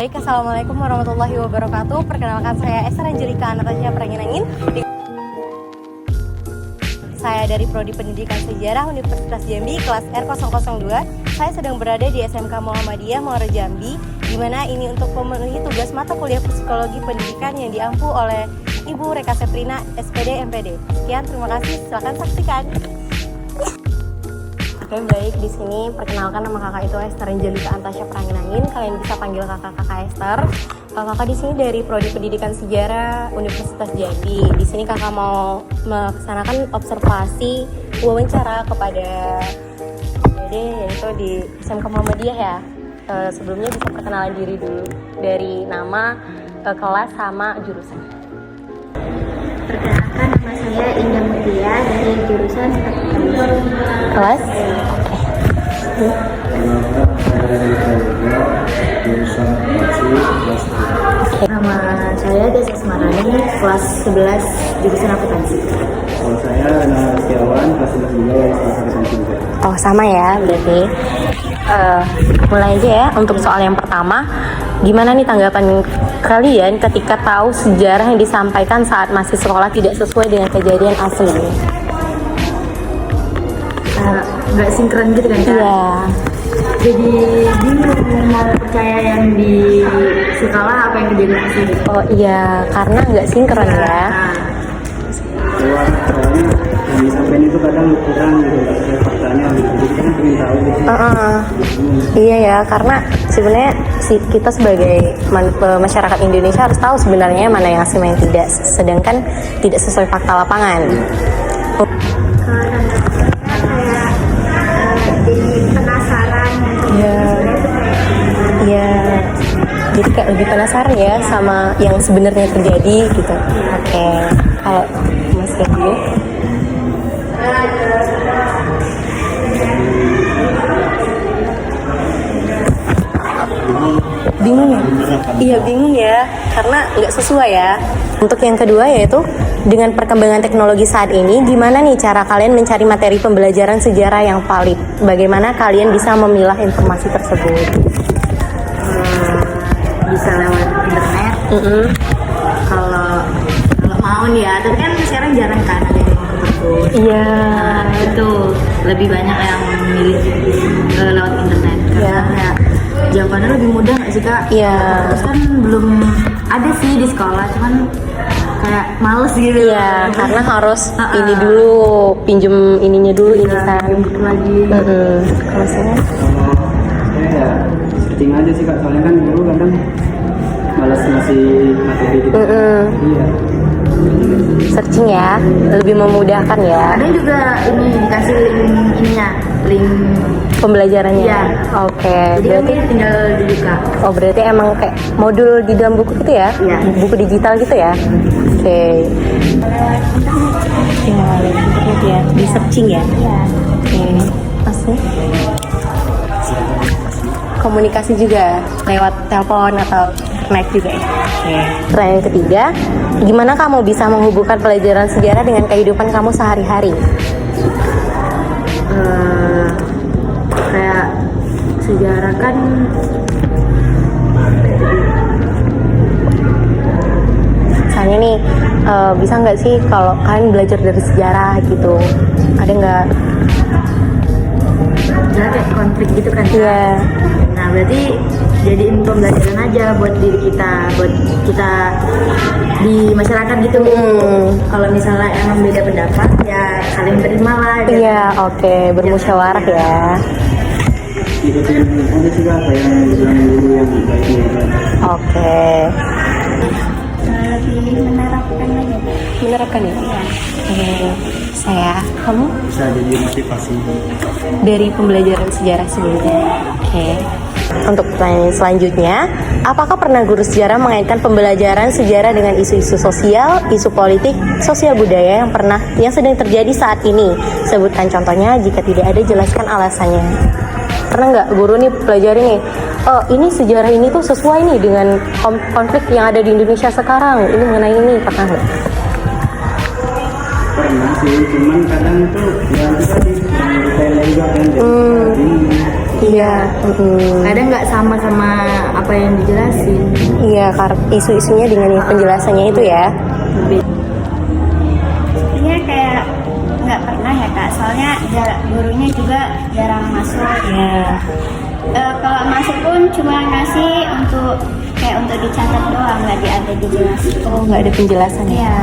Baik, Assalamualaikum warahmatullahi wabarakatuh. Perkenalkan, saya Esther Angelika Anastasia Pranginangin. Saya dari Prodi Pendidikan Sejarah Universitas Jambi, kelas R002. Saya sedang berada di SMK Muhammadiyah Muara Jambi, di mana ini untuk memenuhi tugas mata kuliah Psikologi Pendidikan yang diampu oleh Ibu Reka Seprina, SPD MPD. Sekian, terima kasih. Silakan saksikan. Oke, baik, di sini perkenalkan, nama kakak itu Esther Angelika Anastasia Pranginangin. Kalian bisa panggil kakak Esther. Kakak di sini dari Prodi Pendidikan Sejarah Universitas Jambi. Di sini kakak mau melaksanakan observasi wawancara kepada yaitu di SMK Muhammadiyah ya. Sebelumnya bisa perkenalan diri dulu dari nama, kelas sama jurusan. Perkenalkan, nama saya Indah Mutia dari jurusan Kelas? Nama saya Desa Semarani, kelas 11 jurusan akuntansi. Kalau saya anak Setiawan, kelas 11 juga dari kelas akuntansi juga. Oh, sama ya berarti. Mulai aja ya untuk soal yang pertama. Gimana nih tanggapan kalian ketika tahu sejarah yang disampaikan saat masih sekolah tidak sesuai dengan kejadian asli? Nggak sinkron gitu kan, Kak? Iya. Jadi bingung mau percaya yang di sekolah apa yang kejadian asli. Oh iya, karena nggak sinkron ya. Soalnya yang disampaikan itu kadang kurang gitu, nggak sesuai faktanya gitu. Jadi kan pengen tahu gitu. Iya ya, karena sebenarnya kita sebagai masyarakat Indonesia harus tahu sebenarnya mana yang asli, mana yang tidak. Sedangkan tidak sesuai fakta lapangan. Jadi penasaran. Iya. Jadi kayak lebih penasaran ya sama yang sebenarnya terjadi gitu. Oke. Kalau Mas Gabio? Bingung ya? Iya, bingung ya, karena nggak sesuai ya. Untuk yang kedua yaitu, dengan perkembangan teknologi saat ini, gimana nih cara kalian mencari materi pembelajaran sejarah yang valid? Bagaimana kalian bisa memilah informasi tersebut? Bisa lewat internet. Kalau mau nih ya, tapi kan sekarang jarang kan ada yang ke perpus. Iya. Itu lebih banyak yang memilih lewat internet. Iya. Karena jawabannya lebih mudah nggak sih, Kak? Iya. Terus kan belum ada sih di sekolah, cuman kayak males gitu. Iya, karena harus ini dulu, pinjem ininya dulu, ini kan. Buku lagi. Kalau saya? Kalau saya ya searching aja sih Kak, soalnya kan guru kadang malas ngasih materi gitu. Iya. Searching ya, lebih memudahkan ya Ada juga ini dikasih link pembelajarannya. Iya. Oke, Jadi berarti kami tinggal dibuka. berarti emang kayak modul di dalam buku gitu ya? Iya. Buku digital gitu ya? Oke. Ya, lewat internet ya, di searching ya? Iya. Oke, masih komunikasi juga lewat telepon atau internet juga ya? Oke. Pertanyaan ketiga, gimana kamu bisa menghubungkan pelajaran sejarah dengan kehidupan kamu sehari-hari? Kayak sejarah kan Misalnya nih, bisa nggak sih kalau kalian belajar dari sejarah gitu? Ada nggak? sebenarnya kayak konflik gitu kan, Kak? Iya. Nah berarti jadiin pembelajaran aja buat diri kita, buat kita di masyarakat gitu. Kalau misalnya emang beda pendapat ya saling terima lah. Iya, oke, bermusyawarah ya. Ikutin aja sih Kak, kayak yang bilang guru yang baiknya juga. Oke. Lebih menerapkan aja. Menerapkan ya? Saya, kamu Bisa jadi motivasi. dari pembelajaran sejarah sebelumnya. Oke. Untuk pertanyaan selanjutnya, apakah pernah guru sejarah mengaitkan pembelajaran sejarah dengan isu-isu sosial, isu politik, sosial budaya yang sedang terjadi saat ini? Sebutkan contohnya, jika tidak ada jelaskan alasannya. Pernah nggak guru nih pelajari nih, oh ini sejarah ini tuh sesuai nih dengan konflik yang ada di Indonesia sekarang, ini mengenai ini, pernah nggak? Pernah sih, cuman kadang tuh ya itu tadi yang detailnya juga kan jadi ini Iya. Kadang nggak sama apa yang dijelasin. Iya, karena isu-isunya dengan yang penjelasannya itu ya. Iya kayak nggak pernah ya kak, soalnya gurunya juga jarang masuk. Iya. Kalau masuk pun cuma ngasih untuk dicatat doang, nggak ada dijelasin. Oh, nggak ada penjelasan ya Iya.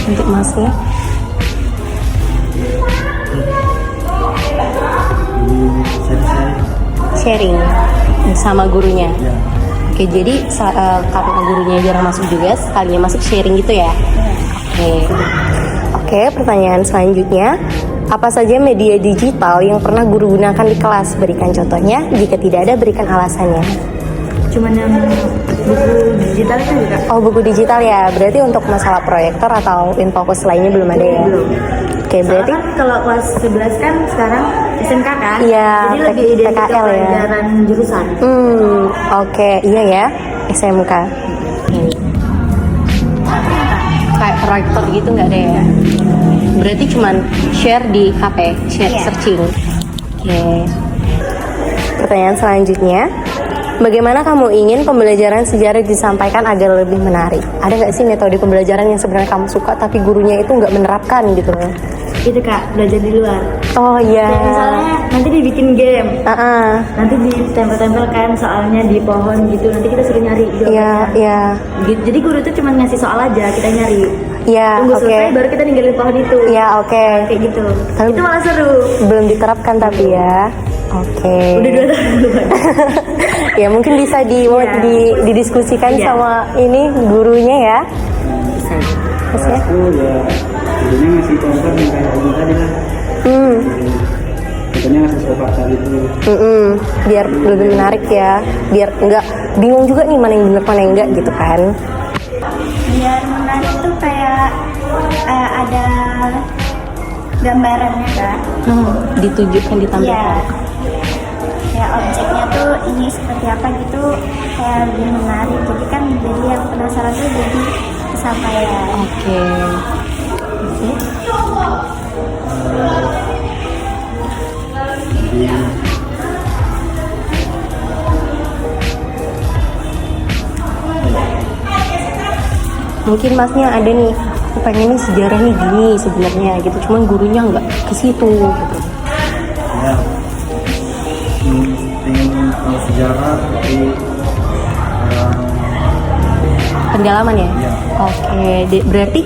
untuk masnya. Sharing sama gurunya. Oke, jadi karena gurunya jarang masuk juga, sekalinya masuk sharing gitu ya. Oke, pertanyaan selanjutnya. Apa saja media digital yang pernah guru gunakan di kelas? Berikan contohnya. Jika tidak ada, berikan alasannya. Cuman yang buku digital kan juga. Oh, buku digital ya. Berarti untuk masalah proyektor atau infokus lainnya belum ada ya? Belum. Oke, berarti Soalnya kan kalau kelas 11 kan sekarang SMK kan? Iya, Jadi lebih identik ke PKL ya. pelajaran jurusan. Oke, iya ya, SMK. Kayak proyektor gitu nggak ada ya? Berarti cuman share di HP, share Iya. searching. Oke. Pertanyaan selanjutnya, bagaimana kamu ingin pembelajaran sejarah disampaikan agar lebih menarik? Ada nggak sih metode pembelajaran yang sebenarnya kamu suka tapi gurunya itu nggak menerapkan gitu loh? Itu kak, belajar di luar. Oh iya. Kayak misalnya nanti dibikin game. Ah, Nanti ditempel-tempel kan soalnya di pohon gitu. Nanti kita suruh nyari iya, jawabannya. iya, Jadi guru tuh cuma ngasih soal aja, kita nyari. iya, Tunggu oke. selesai baru kita ninggalin pohon itu. Iya, oke. Kayak gitu. Tapi- Itu malah seru. Belum diterapkan tapi ya. Oke. Udah 2 tahun belum. Ya mungkin bisa Iya. didiskusikan Iya. sama ini gurunya ya. Bisa. Terus ya. Aku ya gurunya ngasih contoh yang kayak ini tadi lah. Contohnya ngasih soal tadi itu. Biar lebih menarik ya. Biar enggak bingung juga nih mana yang benar mana yang enggak gitu kan. Biar menarik tuh kayak ada gambarannya kan. Ditunjukkan Iya. ditampilkan. Kayak objeknya tuh ini seperti apa gitu, kayak lebih menarik. Jadi kan jadi yang penasaran tuh jadi kesampaian. Oke. Mungkin masnya ada nih, aku pengen nih sejarah nih gini sebenarnya gitu, cuman gurunya nggak ke situ gitu. Ya. Pengen tahu sejarah tapi Pendalaman ya? Iya. Oke, berarti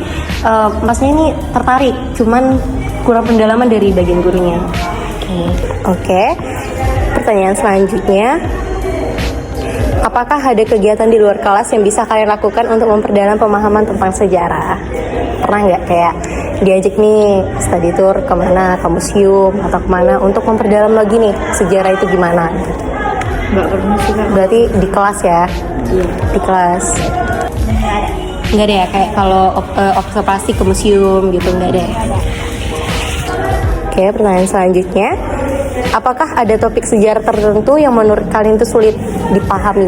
masnya ini tertarik, cuman kurang pendalaman dari bagian gurunya. Oke. Pertanyaan selanjutnya, apakah ada kegiatan di luar kelas yang bisa kalian lakukan untuk memperdalam pemahaman tentang sejarah? Pernah nggak kayak diajak nih study tour kemana, ke museum atau kemana untuk memperdalam lagi nih sejarah itu gimana? Nggak pernah sih kak. Berarti di kelas ya? Iya. Di kelas. Nggak ada ya, kayak kalau observasi ke museum gitu, nggak ada ya? Oke, pertanyaan selanjutnya, apakah ada topik sejarah tertentu yang menurut kalian itu sulit dipahami?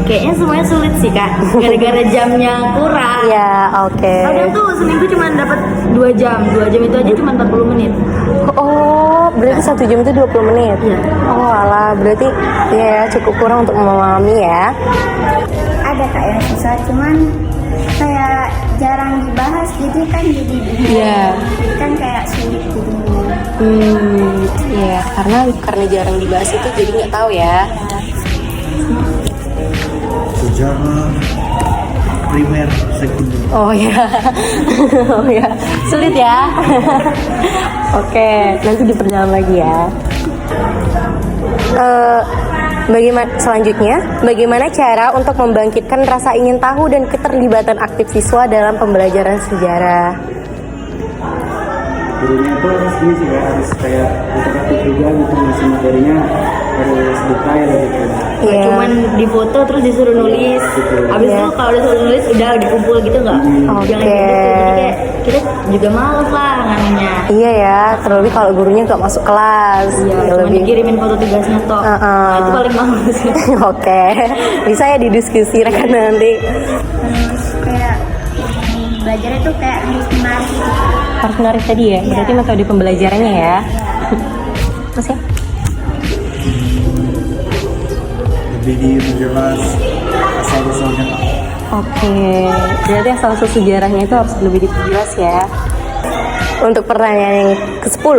Kayaknya semuanya sulit sih kak. Gara-gara jamnya kurang. Ya, oke. Kadang tuh seminggu cuma dapat 2 jam. 2 jam itu aja cuma 40 menit. Oh, berarti 1 jam itu 20 menit? Iya. Oh alah, berarti ya cukup kurang untuk memahami ya. Ada kak yang susah, cuman kayak jarang dibahas, jadi kan jadi bingung. Iya. Jadi kan kayak sulit gitu. Ya, karena jarang dibahas itu jadi nggak tahu ya. sejarah primer sekunder. Oh ya, oh ya, sulit ya. Oke, nanti diperdalam lagi ya. Bagaimana cara untuk membangkitkan rasa ingin tahu dan keterlibatan aktif siswa dalam pembelajaran sejarah? Gurunya itu harus ini sih ya, harus kayak aktif juga gitu, ngasih materinya harus detail gitu. Iya. Cuman di foto terus disuruh nulis. Habis Iya. itu kalau disuruh nulis udah dikumpul gitu nggak? Oke. Jangan kayak gitu. Jadi kayak kita juga males lah nganunya. Iya ya, terlebih kalau gurunya nggak masuk kelas. Iya, Ya, cuma lebih. dikirimin foto tugasnya toh. Nah, itu paling males. Oke, bisa ya didiskusikan nanti. Terus kayak belajar itu kayak harus menarik gitu. Harus menarik tadi ya. Berarti metode pembelajarannya ya. Terus ya? Lebih diperjelas asal-usulnya. Oke, berarti asal-usul sejarahnya itu harus lebih diperjelas ya. Untuk pertanyaan yang ke-10,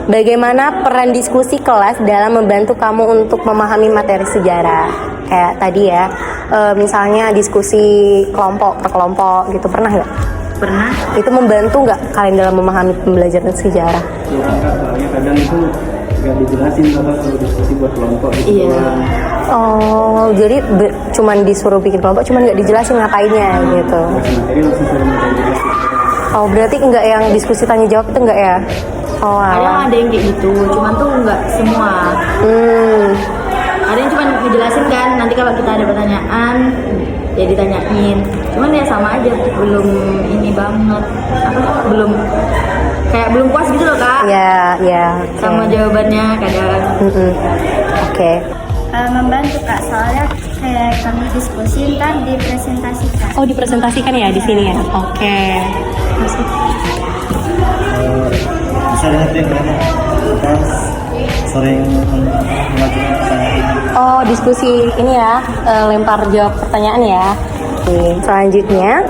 bagaimana peran diskusi kelas dalam membantu kamu untuk memahami materi sejarah? Kayak tadi ya, misalnya diskusi kelompok per kelompok gitu, pernah nggak? Pernah. Itu membantu nggak kalian dalam memahami pembelajaran sejarah? Ya enggak, soalnya kadang itu nggak dijelasin kalau diskusi buat kelompok gitu. Iya. doang. Oh, jadi cuman disuruh bikin kelompok, cuman nggak dijelasin ngapainnya gitu. Kasih materi langsung suruh materi jelas gitu. Oh, berarti nggak yang diskusi tanya jawab itu nggak ya? Oh, Kadang alah. ada yang kayak gitu, cuman tuh nggak semua. Ada yang cuma ngejelasin kan, nanti kalau kita ada pertanyaan ya ditanyain. Cuman ya sama aja, belum ini banget, belum kayak belum puas gitu loh kak. Ya, ya. oke. Sama jawabannya kadang. Oke. Membantu kak, soalnya kayak kami diskusi ntar dipresentasikan. Oh, dipresentasikan ya di sini ya. Oke. Masuk. Bisa lihat yang banyak kita sering mengajukan pertanyaan. Oh, diskusi ini ya, lempar jawab pertanyaan ya. Oke. Selanjutnya,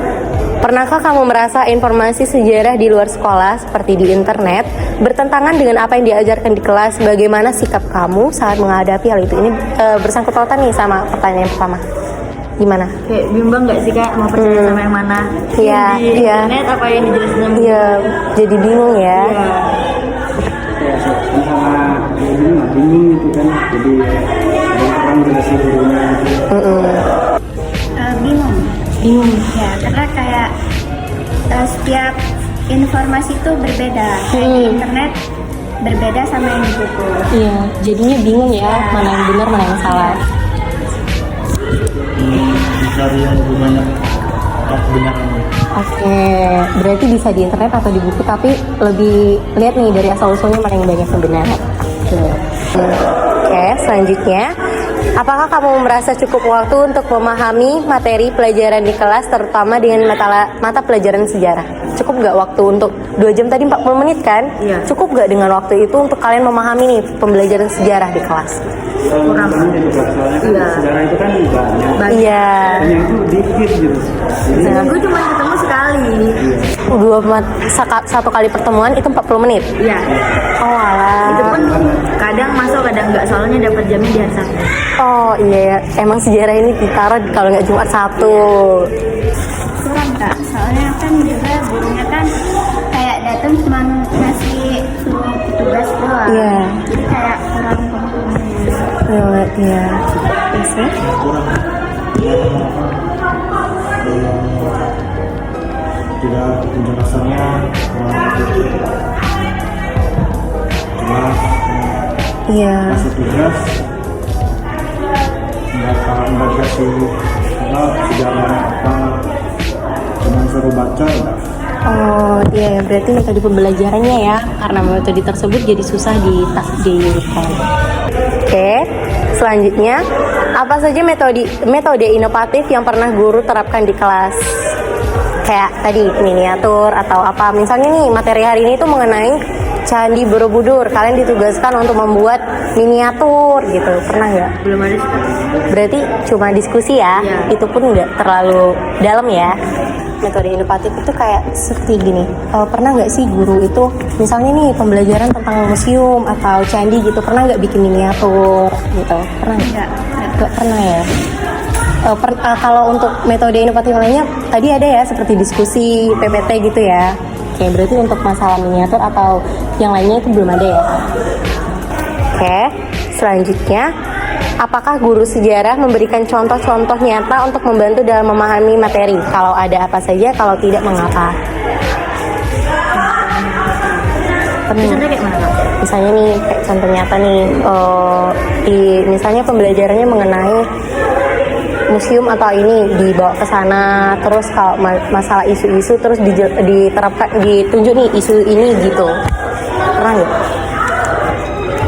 pernahkah kamu merasa informasi sejarah di luar sekolah seperti di internet bertentangan dengan apa yang diajarkan di kelas? Bagaimana sikap kamu saat menghadapi hal itu? Ini bersangkut pautan nih sama pertanyaan yang pertama. Gimana? Kayak bimbang nggak sih kak, mau percaya sama yang mana? Iya, Yang di iya. internet apa yang dijelasin sama Iya, jadi bingung ya. Iya. Kayak sama bingung gitu kan. Jadi ada orang jelasin gurunya gitu. Bingung. Bingung. Ya, karena kayak setiap informasi itu berbeda. Kayak di internet berbeda sama yang di buku. Iya, jadinya bingung ya, mana yang benar, mana yang salah. Dicari yang lebih banyak kebenarannya. Oke, berarti bisa di internet atau di buku, tapi lebih lihat nih dari asal-usulnya mana yang banyak yang benar. Oke, selanjutnya, apakah kamu merasa cukup waktu untuk memahami materi pelajaran di kelas, terutama dengan mata pelajaran sejarah? Cukup nggak waktu untuk 2 jam tadi 40 menit kan? Iya. Cukup nggak dengan waktu itu untuk kalian memahami nih pembelajaran sejarah di kelas? Kurang gitu Kak. Soalnya kan Iya. sejarah itu kan banyak. Iya. Hanya itu dikit gitu. Jadi Seminggu cuma ketemu sekali. Satu kali pertemuan itu 40 menit. Iya. Oh alah. Itu pun kadang masuk kadang nggak, soalnya dapat jamnya di hari Sabtu. Oh iya ya, emang sejarah ini ditaruh kalau nggak Jumat Sabtu. Kurang kak, soalnya kan juga gurunya kan kayak datang cuma ngasih suruh tugas doang. Iya. Jadi kayak kurang pemahamannya. Iya. Terus ya? Kurang tidak penjelasannya jelas, Iya. kasih tugas nggak kasih sejarah apa, cuma suruh baca udah. Oh iya, berarti metode pembelajarannya ya, karena metode tersebut jadi susah diunikan. Oke, selanjutnya apa saja metode inovatif yang pernah guru terapkan di kelas? Kayak tadi miniatur atau apa? Misalnya nih materi hari ini tuh mengenai Candi Borobudur. Kalian ditugaskan untuk membuat miniatur gitu. Pernah nggak? Belum ada sih. Berarti cuma diskusi ya? Iya. Itu pun nggak terlalu dalam ya? Metode inovatif itu kayak seperti gini. Pernah nggak sih guru itu misalnya nih pembelajaran tentang museum atau candi gitu, pernah nggak bikin miniatur gitu? Pernah nggak? Nggak pernah ya. Kalau untuk metode inovatif lainnya tadi ada ya seperti diskusi, PPT gitu ya. Oke, berarti untuk masalah miniatur atau yang lainnya itu belum ada ya. Oke, selanjutnya, apakah guru sejarah memberikan contoh-contoh nyata untuk membantu dalam memahami materi? Kalau ada apa saja, kalau tidak mengapa? Contohnya kayak mana kak? Misalnya nih, kayak contoh nyata nih, misalnya pembelajarannya mengenai museum atau ini dibawa ke sana, terus kalau masalah isu-isu terus diterapkan, ditunjuk nih isu ini gitu. Pernah nggak?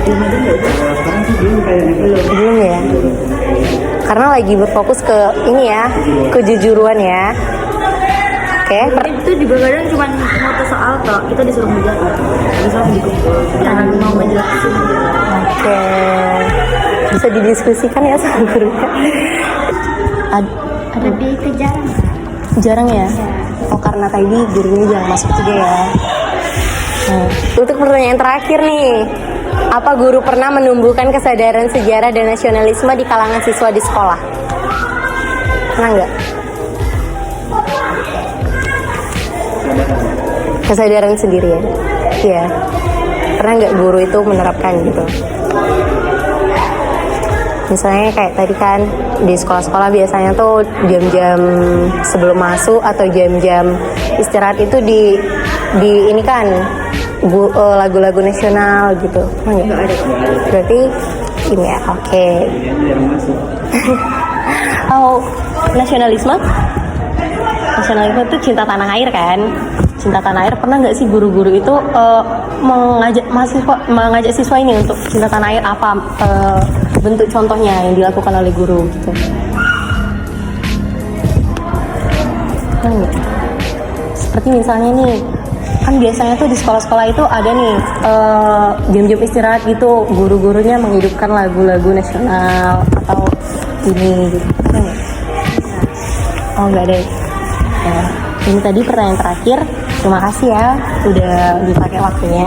sekarang sih belum kayaknya. Belum ya? Karena lagi berfokus ke ini ya, kejujuran ya. Oke. Itu juga kadang cuma moto soal toh, kita disuruh ngerjain. Disuruh dikumpul. Jangan mau ngejelasin. Oke. Bisa didiskusikan ya sama guru. Lebih ke jarang. Jarang ya? Oh karena tadi gurunya jarang masuk juga ya. Untuk pertanyaan terakhir nih, apa guru pernah menumbuhkan kesadaran sejarah dan nasionalisme di kalangan siswa di sekolah? Pernah nggak? Kesadaran sendiri ya? Iya. Pernah nggak guru itu menerapkan gitu? Misalnya kayak tadi kan di sekolah-sekolah biasanya tuh jam-jam sebelum masuk atau jam-jam istirahat itu di ini kan lagu-lagu nasional gitu. Enggak ada. Berarti ini ya, oke. Yang masuk. Oh, nasionalisme? Nasionalisme itu cinta tanah air kan? Cinta tanah air. Pernah nggak sih guru-guru itu mengajak siswa ini untuk cinta tanah air? Apa bentuk contohnya yang dilakukan oleh guru gitu? Pernah nggak? Seperti misalnya nih, kan biasanya tuh di sekolah-sekolah itu ada nih jam-jam istirahat gitu, guru-gurunya menghidupkan lagu-lagu nasional atau ini gitu. Pernah nggak? Oh nggak ada. Ya. Ini tadi pertanyaan terakhir. Terima kasih ya udah dipakai waktunya.